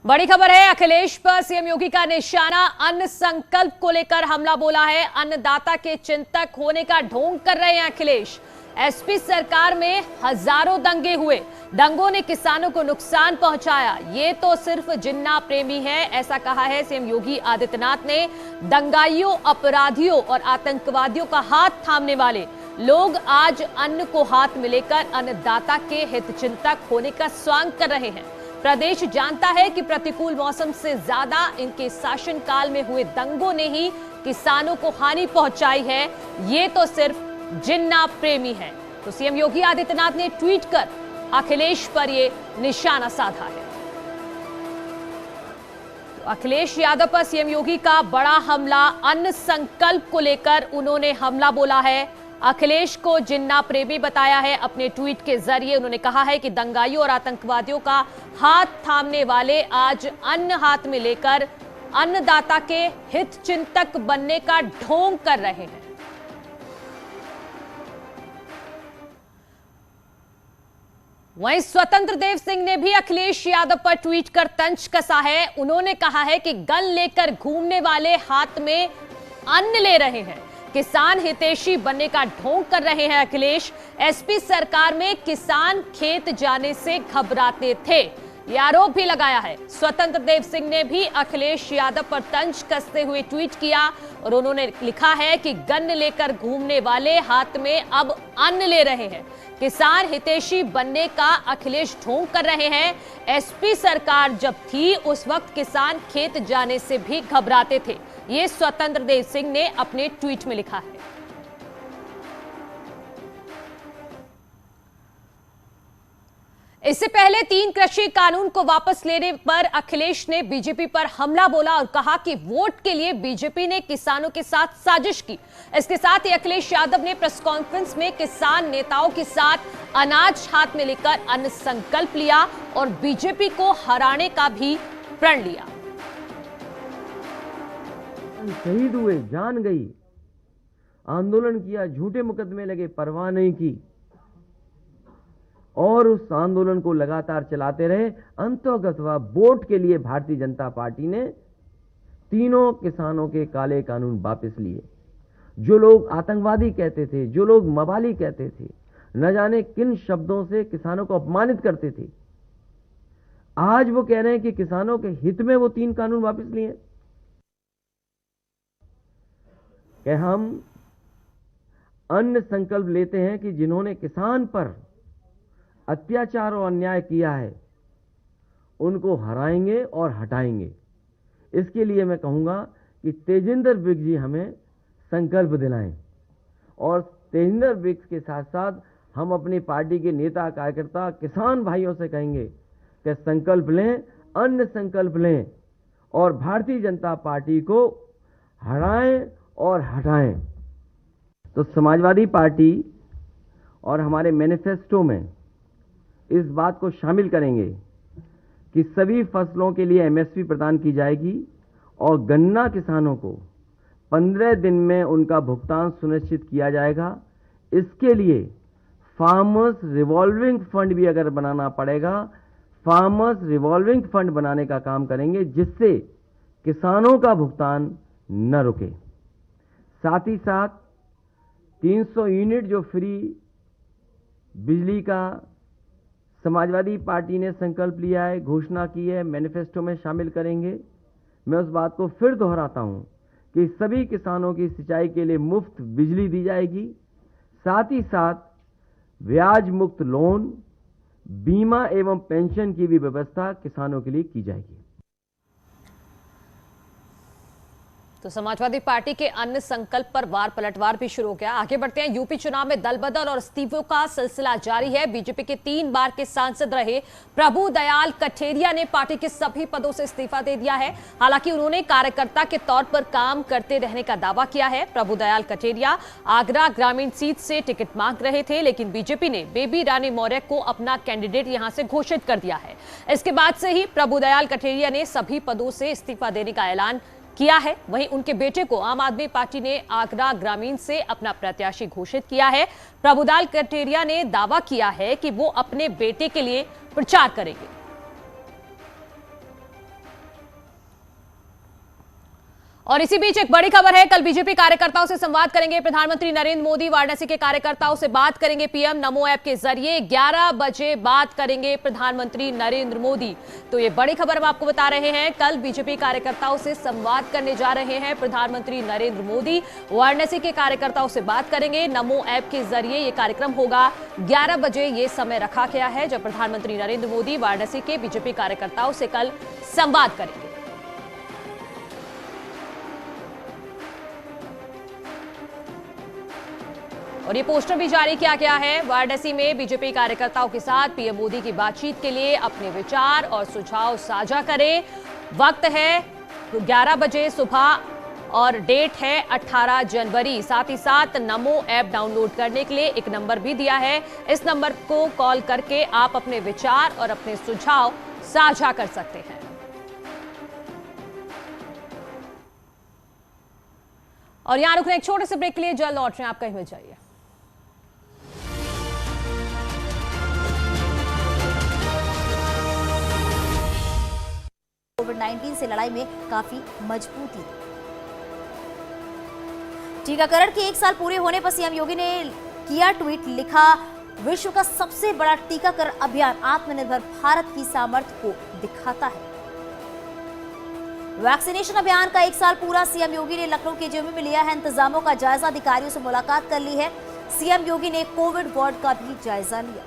बड़ी खबर है, अखिलेश पर सीएम योगी का निशाना। अन्न संकल्प को लेकर हमला बोला है। अन्नदाता के चिंतक होने का ढोंग कर रहे हैं अखिलेश। एसपी सरकार में हजारों दंगे हुए, दंगों ने किसानों को नुकसान पहुंचाया, ये तो सिर्फ जिन्ना प्रेमी है, ऐसा कहा है सीएम योगी आदित्यनाथ ने। दंगाइयों, अपराधियों और आतंकवादियों का हाथ थामने वाले लोग आज अन्न को हाथ में लेकर अन्नदाता के हितचिंतक होने का स्वांग कर रहे हैं। प्रदेश जानता है कि प्रतिकूल मौसम से ज्यादा इनके शासनकाल में हुए दंगों ने ही किसानों को हानि पहुंचाई है, ये तो सिर्फ जिन्ना प्रेमी है। तो सीएम योगी आदित्यनाथ ने ट्वीट कर अखिलेश पर ये निशाना साधा है। तो अखिलेश यादव पर सीएम योगी का बड़ा हमला। अन्न संकल्प को लेकर उन्होंने हमला बोला है। अखिलेश को जिन्ना प्रेमी बताया है। अपने ट्वीट के जरिए उन्होंने कहा है कि दंगाइयों और आतंकवादियों का हाथ थामने वाले आज अन्न हाथ में लेकर अन्नदाता के हित चिंतक बनने का ढोंग कर रहे हैं। वहीं स्वतंत्र देव सिंह ने भी अखिलेश यादव पर ट्वीट कर तंज कसा है। उन्होंने कहा है कि गन लेकर घूमने वाले हाथ में अन्न ले रहे हैं, किसान हितैषी बनने का ढोंग कर रहे हैं अखिलेश। एसपी सरकार में किसान खेत जाने से घबराते थे, यह आरोप भी लगाया है। स्वतंत्र देव सिंह ने भी अखिलेश यादव पर तंज कसते हुए ट्वीट किया और उन्होंने लिखा है कि गन लेकर घूमने वाले हाथ में अब अन्न ले रहे हैं, किसान हितैषी बनने का अखिलेश ढोंग कर रहे हैं। एसपी सरकार जब थी उस वक्त किसान खेत जाने से भी घबराते थे, ये स्वतंत्र देव सिंह ने अपने ट्वीट में लिखा है। इससे पहले 3 कृषि कानून को वापस लेने पर अखिलेश ने बीजेपी पर हमला बोला और कहा कि वोट के लिए बीजेपी ने किसानों के साथ साजिश की। इसके साथ ही अखिलेश यादव ने प्रेस कॉन्फ्रेंस में किसान नेताओं के साथ अनाज हाथ में लेकर अन्न संकल्प लिया और बीजेपी को हराने का भी प्रण लिया। शहीद हुए, जान गई, आंदोलन किया, झूठे मुकदमे लगे, परवाह नहीं की और उस आंदोलन को लगातार चलाते रहे। अंततः वोट के लिए भारतीय जनता पार्टी ने तीनों किसानों के काले कानून वापस लिए। जो लोग आतंकवादी कहते थे, जो लोग मवाली कहते थे, न जाने किन शब्दों से किसानों को अपमानित करते थे, आज वो कह रहे हैं कि किसानों के हित में वो 3 कानून वापस लिए कि हम अन्न संकल्प लेते हैं कि जिन्होंने किसान पर अत्याचार और अन्याय किया है उनको हराएंगे और हटाएंगे। इसके लिए मैं कहूंगा कि तेजिंदर विक जी हमें संकल्प दिलाएं और तेजिंदर विक के साथ साथ हम अपनी पार्टी के नेता कार्यकर्ता किसान भाइयों से कहेंगे कि संकल्प लें, अन्न संकल्प लें और भारतीय जनता पार्टी को हराएं और हटाएं। तो समाजवादी पार्टी और हमारे मैनिफेस्टो में इस बात को शामिल करेंगे कि सभी फसलों के लिए एमएसपी प्रदान की जाएगी और गन्ना किसानों को 15 दिन में उनका भुगतान सुनिश्चित किया जाएगा। इसके लिए फार्मर्स रिवॉल्विंग फंड भी अगर बनाना पड़ेगा, फार्मर्स रिवॉल्विंग फंड बनाने का काम करेंगे जिससे किसानों का भुगतान न रुके। साथ ही साथ 300 यूनिट जो फ्री बिजली का समाजवादी पार्टी ने संकल्प लिया है, घोषणा की है, मैनिफेस्टो में शामिल करेंगे। मैं उस बात को फिर दोहराता हूं कि सभी किसानों की सिंचाई के लिए मुफ्त बिजली दी जाएगी। साथ ही साथ ब्याज मुक्त लोन, बीमा एवं पेंशन की भी व्यवस्था किसानों के लिए की जाएगी। तो समाजवादी पार्टी के अन्य संकल्प पर वार पलटवार भी शुरू हो गया। आगे बढ़ते हैं। यूपी चुनाव में दल बदल और इस्तीफों का सिलसिला जारी है। बीजेपी के 3 बार के सांसद रहे प्रभु दयाल कठेरिया ने पार्टी के सभी पदों से इस्तीफा दे दिया है। हालांकि उन्होंने कार्यकर्ता के तौर पर काम करते रहने का दावा किया है। प्रभु दयाल कठेरिया आगरा ग्रामीण सीट से टिकट मांग रहे थे, लेकिन बीजेपी ने बेबी रानी मौर्य को अपना कैंडिडेट यहां से घोषित कर दिया है। इसके बाद से ही प्रभु दयाल कठेरिया ने सभी पदों से इस्तीफा देने का ऐलान किया है। वहीं उनके बेटे को आम आदमी पार्टी ने आगरा ग्रामीण से अपना प्रत्याशी घोषित किया है। प्रभुदयाल कठेरिया ने दावा किया है कि वो अपने बेटे के लिए प्रचार करेंगे। और इसी बीच एक बड़ी खबर है, कल बीजेपी कार्यकर्ताओं से संवाद करेंगे प्रधानमंत्री नरेंद्र मोदी। वाराणसी के कार्यकर्ताओं से बात करेंगे पीएम नमो ऐप के जरिए। 11 बजे बात करेंगे प्रधानमंत्री नरेंद्र मोदी। तो ये बड़ी खबर हम आपको बता रहे हैं, कल बीजेपी कार्यकर्ताओं से संवाद करने जा रहे हैं प्रधानमंत्री नरेंद्र मोदी। वाराणसी के कार्यकर्ताओं से बात करेंगे, नमो ऐप के जरिए ये कार्यक्रम होगा। 11 बजे ये समय रखा गया है जब प्रधानमंत्री नरेंद्र मोदी वाराणसी के बीजेपी कार्यकर्ताओं से कल संवाद करेंगे। और ये पोस्टर भी जारी किया गया है। वाराणसी में बीजेपी कार्यकर्ताओं के साथ पीएम मोदी की बातचीत के लिए अपने विचार और सुझाव साझा करें। वक्त है 11 बजे सुबह और डेट है 18 जनवरी। साथ ही साथ नमो ऐप डाउनलोड करने के लिए एक नंबर भी दिया है। इस नंबर को कॉल करके आप अपने विचार और अपने सुझाव साझा कर सकते हैं। और यहां रुकने एक छोटे से ब्रेक के लिए, जल्द लौट रहे हैं, आप कहीं मत जाइए। कोविड-19 से लड़ाई में काफी मजबूती। टीकाकरण के 1 साल पूरे होने पर सीएम योगी ने किया ट्वीट, लिखा, विश्व का सबसे बड़ा टीकाकरण अभियान आत्मनिर्भर भारत की सामर्थ्य को दिखाता है। वैक्सीनेशन अभियान का 1 साल पूरा। सीएम योगी ने लखनऊ के जेएमयू में लिया है इंतजामों का जायजा, अधिकारियों से मुलाकात कर ली है। सीएम योगी ने कोविड वार्ड का भी जायजा लिया।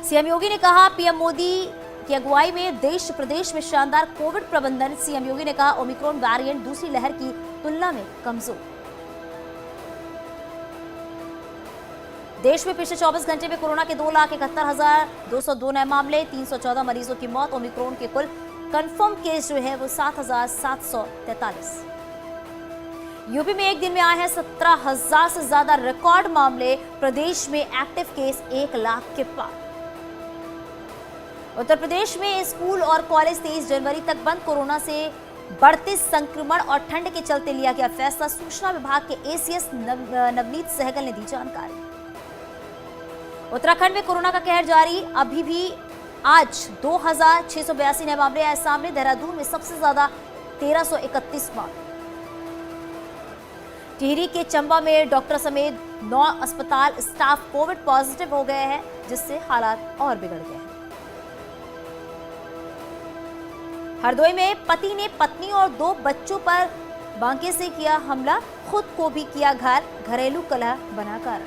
सीएम योगी ने कहा, पीएम मोदी की अगुवाई में देश प्रदेश में शानदार कोविड प्रबंधन। सीएम योगी ने कहा, ओमिक्रॉन वेरिएंट दूसरी लहर की तुलना में कमजोर। देश में पिछले 24 घंटे में कोरोना के 2,71,202 नए मामले, 314 मरीजों की मौत। ओमिक्रॉन के कुल कंफर्म केस जो है वो 7,743। यूपी में एक दिन में आए हैं 17,000 से ज्यादा रिकॉर्ड मामले। प्रदेश में एक्टिव केस 1 लाख के पार। उत्तर प्रदेश में स्कूल और कॉलेज 23 जनवरी तक बंद। कोरोना से बढ़ते संक्रमण और ठंड के चलते लिया गया फैसला। सूचना विभाग के एसीएस नवनीत सहगल ने दी जानकारी। उत्तराखंड में कोरोना का कहर जारी। अभी भी आज 2,682 नए मामले आए सामने। देहरादून में सबसे ज्यादा 1,331 मामले। टिहरी के चंबा में डॉक्टर समेत 9 अस्पताल स्टाफ कोविड पॉजिटिव हो गए हैं, जिससे हालात और बिगड़ गए हैं। हरदोई में पति ने पत्नी और 2 बच्चों पर बांके से किया हमला, खुद को भी किया घायल, घरेलू कलह बनाकर।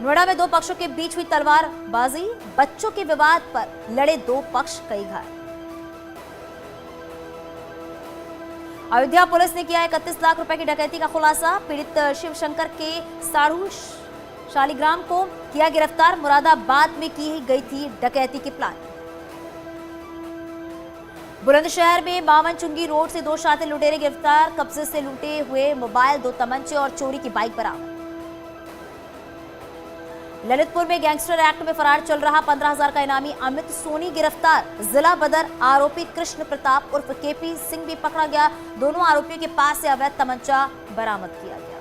नोएडा में 2 पक्षों के बीच हुई तलवारबाजी, बच्चों के विवाद पर लड़े 2 पक्ष, कई घायल। अयोध्या पुलिस ने किया 31 लाख रुपए की डकैती का खुलासा। पीड़ित शिवशंकर के साढ़ू शालिग्राम को किया गिरफ्तार। मुरादाबाद में की गई थी डकैती की प्लान। बुलंदशहर में बावन चुंगी रोड से 2 शातिर लुटेरे गिरफ्तार। कब्जे से लूटे हुए मोबाइल, 2 तमंचे और चोरी की बाइक बरामद। ललितपुर में गैंगस्टर एक्ट में फरार चल रहा 15,000 का इनामी अमित सोनी गिरफ्तार। जिला बदर आरोपी कृष्ण प्रताप उर्फ केपी सिंह भी पकड़ा गया। दोनों आरोपियों के पास से अवैध तमंचा बरामद किया गया।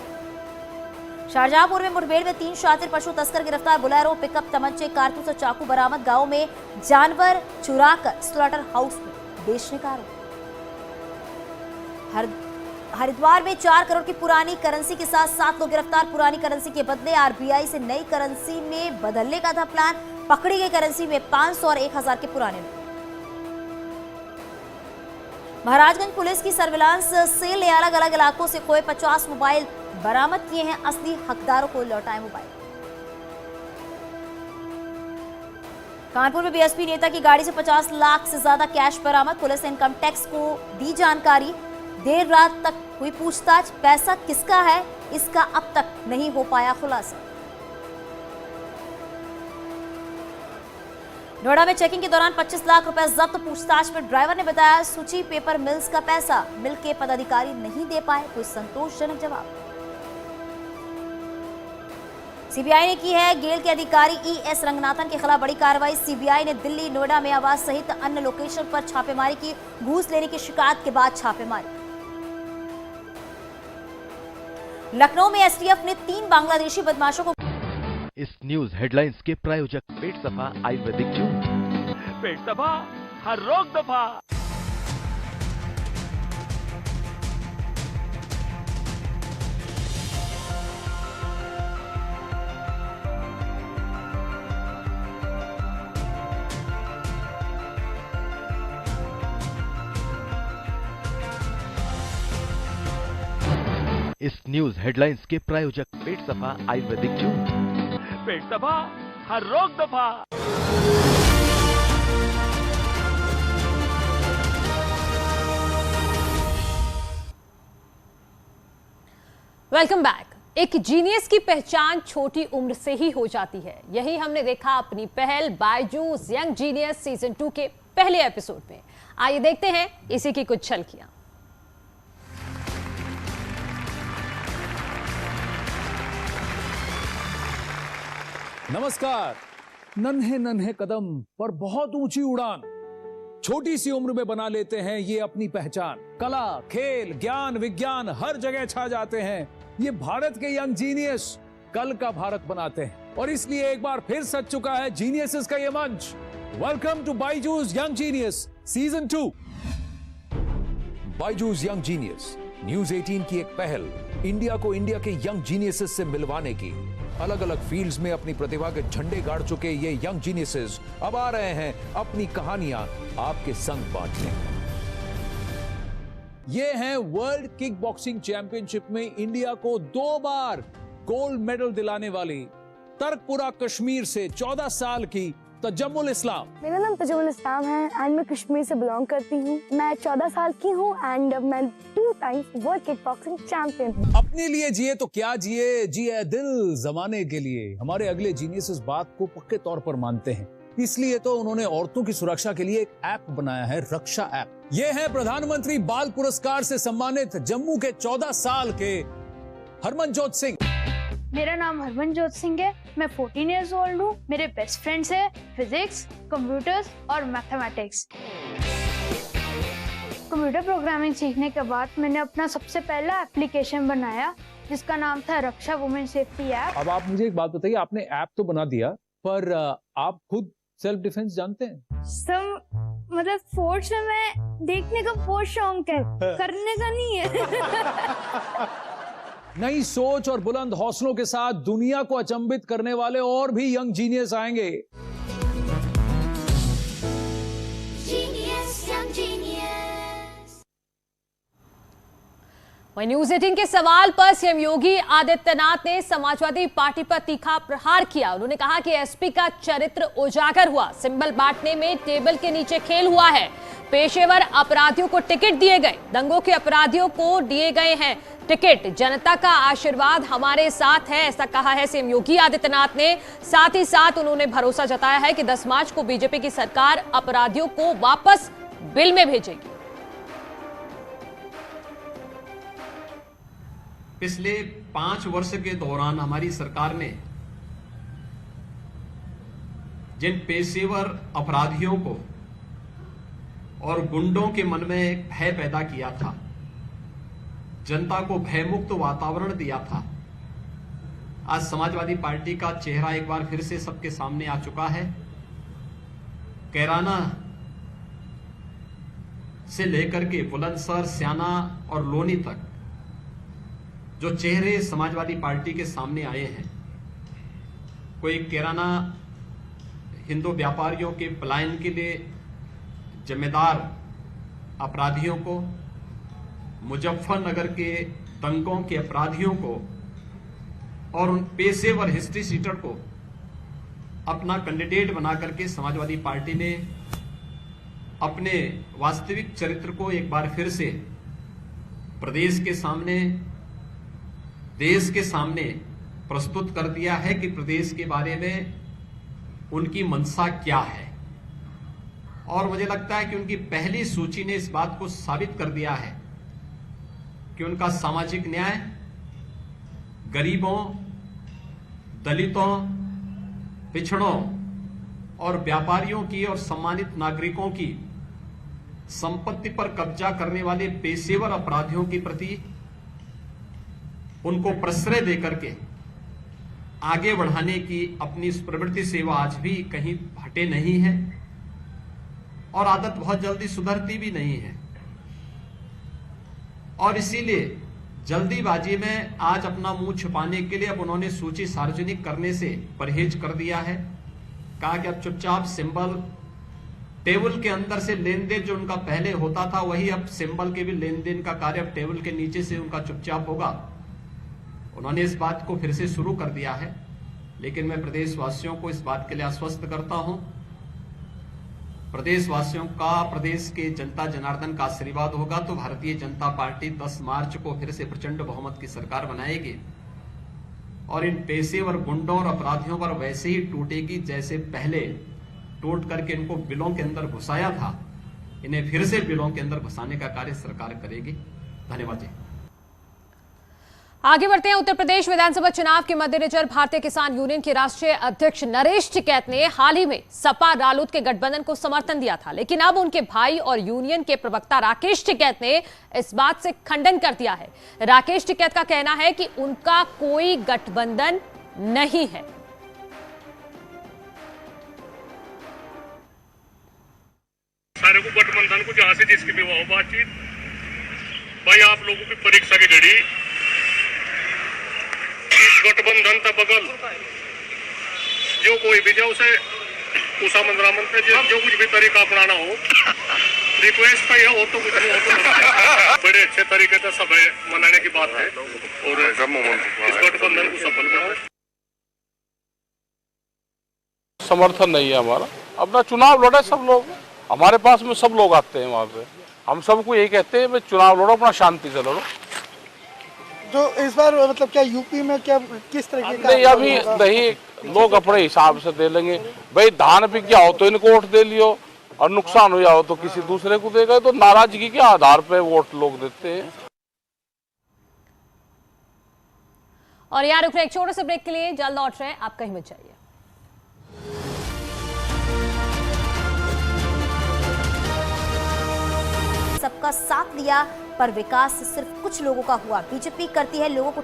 शाहजहांपुर में मुठभेड़ में 3 शातिर पशु तस्कर गिरफ्तार। बुलेरो, पिकअप, तमंचे, कारतूस और चाकू बरामद। गांव में जानवर चुराकर स्लॉटर हाउस में बेचने का आरोप। हरिद्वार में 4 करोड़ की पुरानी करेंसी के साथ 7 लोग गिरफ्तार। पुरानी करेंसी के बदले आरबीआई से नई करेंसी में बदलने का था प्लान। पकड़ी गई करेंसी में 500 और 1,000 के पुराने नोट। महाराजगंज पुलिस की सर्विलांस सेल ने अलग अलग इलाकों से खोए 50 मोबाइल बरामद किए हैं। असली हकदारों को लौटाए मोबाइल। कानपुर में बीएसपी नेता की गाड़ी से 50 लाख से ज्यादा कैश बरामद। पुलिस ने इनकम टैक्स को दी जानकारी। देर रात तक हुई पूछताछ। पैसा किसका है, इसका अब तक नहीं हो पाया खुलासा। नोएडा में चेकिंग के दौरान 25 लाख रुपए जब्त। पूछताछ में ड्राइवर ने बताया सूची पेपर मिल्स का पैसा मिल के पदाधिकारी नहीं दे पाए। कोई संतोषजनक जवाब। सीबीआई ने की है गेल के अधिकारी ईएस रंगनाथन के खिलाफ बड़ी कार्रवाई। सीबीआई ने दिल्ली, नोएडा में आवास सहित अन्य लोकेशन पर छापेमारी की। घूस लेने की शिकायत के बाद छापेमारी। लखनऊ में एसटीएफ ने 3 बांग्लादेशी बदमाशों को। इस न्यूज हेडलाइंस के प्रायोजक पेट सफा आयुर्वेदिक जूस। पेट सफा, हर रोग दफा। इस न्यूज हेडलाइंस के प्रायोजक पेट सफा आयुर्वेदिक जूस। पेट दफा, हर रोग दफा। Welcome back. एक जीनियस की पहचान छोटी उम्र से ही हो जाती है। यही हमने देखा अपनी पहल बायजूस यंग जीनियस सीजन 2 के पहले एपिसोड में। आइए देखते हैं इसी की कुछ झलकियां। नमस्कार। नन्हे नन्हे कदम पर बहुत ऊंची उड़ान, छोटी सी उम्र में बना लेते हैं ये अपनी पहचान। कला, खेल, ज्ञान, विज्ञान हर जगह छा जाते हैं। ये भारत के यंग जीनियस कल का भारत बनाते हैं और इसलिए एक बार फिर सज चुका है जीनियसेस का ये मंच। Welcome to Byju's young genius season 2। Byju's young genius News 18 की एक पहल, इंडिया को इंडिया के यंग जीनियसेस से मिलवाने की। अलग अलग फील्ड्स में अपनी प्रतिभा के झंडे गाड़ चुके ये यंग जीनियसेस अब आ रहे हैं अपनी कहानियां आपके संग बांटने। ये हैं वर्ल्ड किक बॉक्सिंग चैंपियनशिप में इंडिया को 2 बार गोल्ड मेडल दिलाने वाली तर्कपुरा कश्मीर से 14 साल की तजम्मुल इस्लाम। मेरा नाम तजम्मुल इस्लाम है एंड मैं कश्मीर से बिलोंग करती हूँ। मैं 14 साल की हूँ एंड मैं 2 times world kick boxing champion हूँ। अपने लिए जिए तो क्या जिए, जिए दिल जमाने के लिए। हमारे अगले जीनियस इस बात को पक्के तौर पर मानते हैं, इसलिए तो उन्होंने औरतों की सुरक्षा के लिए एक ऐप बनाया है, रक्षा ऐप। ये है प्रधानमंत्री बाल पुरस्कार से सम्मानित जम्मू के 14 साल के हरमनजोत सिंह। मेरा नाम हरमनजोत सिंह है। मैं 14 इयर्स ओल्ड हूँ। मेरे बेस्ट फ्रेंड्स है फिजिक्स, कंप्यूटर्स और मैथमेटिक्स। कंप्यूटर प्रोग्रामिंग सीखने के बाद मैंने अपना सबसे पहला एप्लीकेशन बनाया जिसका नाम था रक्षा वुमेन सेफ्टी ऐप। अब आप मुझे एक बात बताइए, आपने ऐप तो बना दिया पर आप खुद सेल्फ डिफेंस जानते हैं? मतलब फोर्स में मैं देखने का बहुत शौक है, करने का नहीं है। नई सोच और बुलंद हौसलों के साथ दुनिया को अचंभित करने वाले और भी यंग जीनियस आएंगे। वहीं न्यूज 18 के सवाल पर सीएम योगी आदित्यनाथ ने समाजवादी पार्टी पर तीखा प्रहार किया। उन्होंने कहा कि एसपी का चरित्र उजागर हुआ, सिंबल बांटने में टेबल के नीचे खेल हुआ है, पेशेवर अपराधियों को टिकट दिए गए, दंगों के अपराधियों को दिए गए हैं टिकट, जनता का आशीर्वाद हमारे साथ है, ऐसा कहा है सीएम योगी आदित्यनाथ ने। साथ ही साथ उन्होंने भरोसा जताया है कि 10 मार्च को बीजेपी की सरकार अपराधियों को वापस बिल में भेजेगी। पिछले 5 वर्ष के दौरान हमारी सरकार ने जिन पेशेवर अपराधियों को और गुंडों के मन में एक भय पैदा किया था, जनता को भयमुक्त वातावरण दिया था, आज समाजवादी पार्टी का चेहरा एक बार फिर से सबके सामने आ चुका है। कैराना से लेकर के बुलंदशहर, स्याना और लोनी तक जो चेहरे समाजवादी पार्टी के सामने आए हैं, कोई कैराना हिंदू व्यापारियों के पलायन के लिए जिम्मेदार अपराधियों को, मुजफ्फरनगर के दंगों के अपराधियों को और उन पेशेवर हिस्ट्री सीटर को अपना कैंडिडेट बना करके समाजवादी पार्टी ने अपने वास्तविक चरित्र को एक बार फिर से प्रदेश के सामने, देश के सामने प्रस्तुत कर दिया है कि प्रदेश के बारे में उनकी मंशा क्या है। और मुझे लगता है कि उनकी पहली सूची ने इस बात को साबित कर दिया है कि उनका सामाजिक न्याय, गरीबों, दलितों, पिछड़ों और व्यापारियों की और सम्मानित नागरिकों की संपत्ति पर कब्जा करने वाले पेशेवर अपराधियों के प्रति उनको प्रश्रय देकर के आगे बढ़ाने की अपनी इस प्रवृत्ति से वह आज भी कहीं हटे नहीं है और आदत बहुत जल्दी सुधरती भी नहीं है। और इसीलिए जल्दीबाजी में आज अपना मुंह छुपाने के लिए अब उन्होंने सूची सार्वजनिक करने से परहेज कर दिया है। कहा कि अब चुपचाप सिंबल टेबल के अंदर से लेन देन जो उनका पहले होता था, वही अब सिंबल के भी लेन देन का कार्य अब टेबल के नीचे से उनका चुपचाप होगा। उन्होंने इस बात को फिर से शुरू कर दिया है, लेकिन मैं प्रदेशवासियों को इस बात के लिए आश्वस्त करता हूं, प्रदेशवासियों का, प्रदेश के जनता जनार्दन का आशीर्वाद होगा तो भारतीय जनता पार्टी 10 मार्च को फिर से प्रचंड बहुमत की सरकार बनाएगी और इन पेशेवर गुंडों और अपराधियों पर वैसे ही टूटेगी जैसे पहले टूट करके इनको बिलों के अंदर घुसाया था। इन्हें फिर से बिलों के अंदर घुसाने का कार्य सरकार करेगी। धन्यवाद जी। आगे बढ़ते हैं। उत्तर प्रदेश विधानसभा चुनाव के मद्देनजर भारतीय किसान यूनियन के राष्ट्रीय अध्यक्ष नरेश टिकैत ने हाल ही में सपा रालोद के गठबंधन को समर्थन दिया था, लेकिन अब उनके भाई और यूनियन के प्रवक्ता राकेश टिकैत ने इस बात से खंडन कर दिया है। राकेश टिकैत का कहना है कि उनका कोई गठबंधन नहीं है। सारे को गठबंधन को जहां से जिसकी भी हो बातचीत, भाई आप लोगों की परीक्षा की घड़ी गठबंधन का बगल जो कोई भी जाओ उसे उषा मंदरामन पे जो कुछ भी तरीका अपनाना हो, रिक्वेस्ट का हो तो कुछ नहीं हो तो बड़े अच्छे तरीके से सब मनाने की बात है और इस गठबंधन को सफल बनाओ। समर्थन नहीं है हमारा, अपना चुनाव लड़े सब लोग, हमारे पास में सब लोग आते हैं वहाँ पे, हम सबको यही कहते हैं चुनाव लड़ो, अपना शांति से लड़ो। जो इस बार मतलब क्या यूपी में क्या किस तरीके का नहीं, अभी नहीं, लोग अपने हिसाब से दे लेंगे। भाई धान बिक गया हो तो इनको वोट दे लियो और नुकसान हो गया हो तो किसी दूसरे को देगा, तो नाराजगी के आधार पे वोट लोग देते हैं। और यार रुक रहे एक छोटे से ब्रेक के लिए, जल्द लौट रहे हैं, आप कहीं मत जाइए। सबका साथ दिया पर विकास सिर्फ कुछ लोगों का हुआ। बीजेपी करती है लोगों को